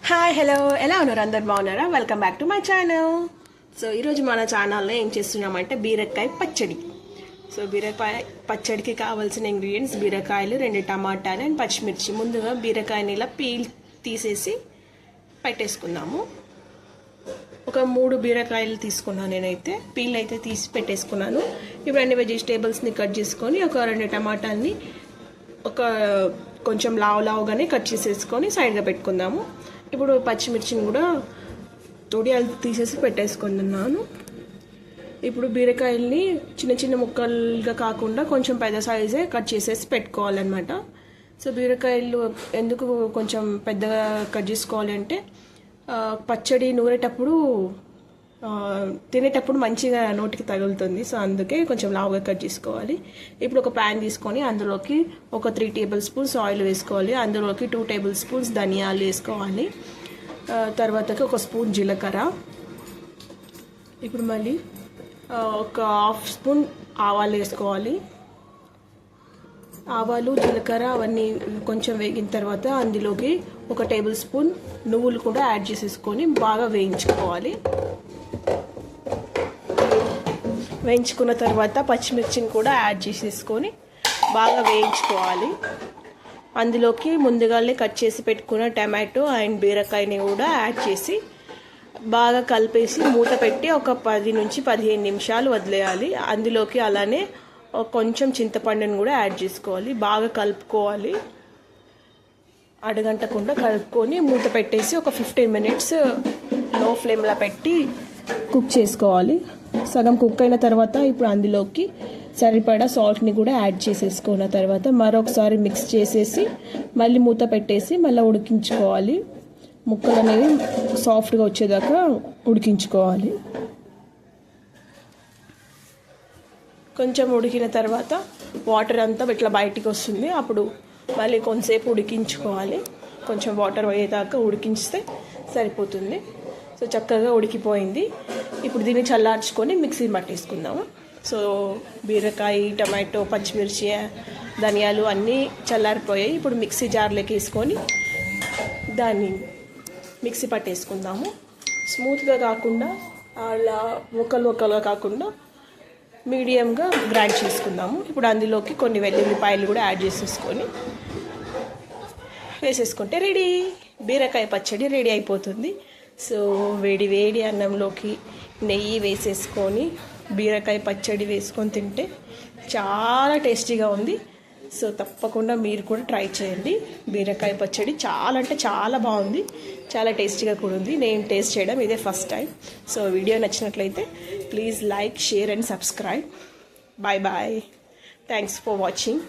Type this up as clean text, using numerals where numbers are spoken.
Hi hello ఎలా ఉన్నారు అందరు బాగున్నారా welcome back to my channel. So ఈరోజు మన ఛానల్లో ఏం చేస్తున్నామంటే బీరకాయ పచ్చడి. సో బీరకాయ పచ్చడికి కావాల్సిన ఇంగ్రీడియంట్స్ బీరకాయలు, 2 టమాటాలు అండ్ పచ్చిమిర్చి. ముందుగా బీరకాయని ఇలా పీల్ తీసేసి పెట్టేసుకుందాము. ఒక 3 బీరకాయలు తీసుకున్నాను నేనైతే, పీల్ అయితే తీసి పెట్టేసుకున్నాను. ఇప్పుడు అన్ని వెజిటేబుల్స్ని కట్ చేసుకొని ఒక 2 టమాటాలని ఒక కొంచెం లావుగానే కట్ చేసేసుకొని సైడ్గా పెట్టుకుందాము. ఇప్పుడు పచ్చిమిర్చిని కూడా తొడియాలు తీసేసి పెట్టేసుకున్నాను. ఇప్పుడు బీరకాయల్ని చిన్న చిన్న ముక్కలుగా కాకుండా కొంచెం పెద్ద సైజే కట్ చేసేసి పెట్టుకోవాలన్నమాట. సో బీరకాయలు ఎందుకు కొంచెం పెద్దగా కట్ చేసుకోవాలి అంటే పచ్చడి నూరేటప్పుడు తినేటప్పుడు మంచిగా నోటికి తగులుతుంది. సో అందుకే కొంచెం లావుగా కట్ చేసుకోవాలి. ఇప్పుడు ఒక ప్యాన్ తీసుకొని అందులోకి ఒక 3 టేబుల్ స్పూన్స్ ఆయిల్ వేసుకోవాలి. అందులోకి 2 టేబుల్ స్పూన్స్ ధనియాలు వేసుకోవాలి. తర్వాతకి ఒక స్పూన్ జీలకర్ర. ఇప్పుడు మళ్ళీ ఒక 1/2 స్పూన్ ఆవాలు వేసుకోవాలి. ఆవాలు, జీలకర్ర అవన్నీ కొంచెం వేగిన తర్వాత అందులోకి ఒక టేబుల్ స్పూన్ నువ్వులు కూడా యాడ్ చేసేసుకొని బాగా వేయించుకోవాలి. వేయించుకున్న తర్వాత పచ్చిమిర్చిని కూడా యాడ్ చేసేసుకొని బాగా వేయించుకోవాలి. అందులోకి ముందుగానే కట్ చేసి పెట్టుకున్న టమాటో అండ్ బీరకాయని కూడా యాడ్ చేసి బాగా కలిపేసి మూత పెట్టి ఒక 10 నుంచి 15 నిమిషాలు వదిలేయాలి. అందులోకి అలానే కొంచెం చింతపండుని కూడా యాడ్ చేసుకోవాలి. బాగా కలుపుకోవాలి. అడగంటకుండా కలుపుకొని మూత పెట్టేసి ఒక 15 మినిట్స్ లో ఫ్లేమ్లో పెట్టి కుక్ చేసుకోవాలి. సగం కుక్ అయిన తర్వాత ఇప్పుడు అందులోకి సరిపడా సాల్ట్ని కూడా యాడ్ చేసేసుకున్న తర్వాత మరొకసారి మిక్స్ చేసేసి మళ్ళీ మూత పెట్టేసి మళ్ళీ ఉడికించుకోవాలి. ముక్కలు అనేవి సాఫ్ట్గా వచ్చేదాకా ఉడికించుకోవాలి. కొంచెం ఉడికిన తర్వాత వాటర్ అంతా ఇట్లా బయటికి వస్తుంది. అప్పుడు మళ్ళీ కొంతసేపు ఉడికించుకోవాలి. కొంచెం వాటర్ పోయేదాకా ఉడికించితే సరిపోతుంది. సో చక్కగా ఉడికిపోయింది. ఇప్పుడు దీన్ని చల్లార్చుకొని మిక్సీ పట్టేసుకుందాము. సో బీరకాయ, టమాటో, పచ్చిమిర్చి, ధనియాలు అన్నీ చల్లారిపోయాయి. ఇప్పుడు మిక్సీ జార్లోకి వేసుకొని దాన్ని మిక్సీ పట్టేసుకుందాము. స్మూత్గా కాకుండా అలా ముక్కలుగా కాకుండా మీడియంగా గ్రైండ్ చేసుకుందాము. ఇప్పుడు అందులోకి కొన్ని వెల్లుల్లిపాయలు కూడా యాడ్ చేసేసుకొని వేసేసుకుంటే రెడీ, బీరకాయ పచ్చడి రెడీ అయిపోతుంది. సో వేడి అన్నంలోకి నెయ్యి వేసేసుకొని బీరకాయ పచ్చడి వేసుకొని తింటే చాలా టేస్టీగా ఉంది. సో తప్పకుండా మీరు కూడా ట్రై చేయండి. బీరకాయ పచ్చడి చాలా అంటే చాలా బాగుంది, చాలా టేస్టీగా కూడా ఉంది. నేను టేస్ట్ చేయడం ఇదే ఫస్ట్ టైం. సో వీడియో నచ్చినట్లయితే please like, share and subscribe. Bye. Thanks for watching.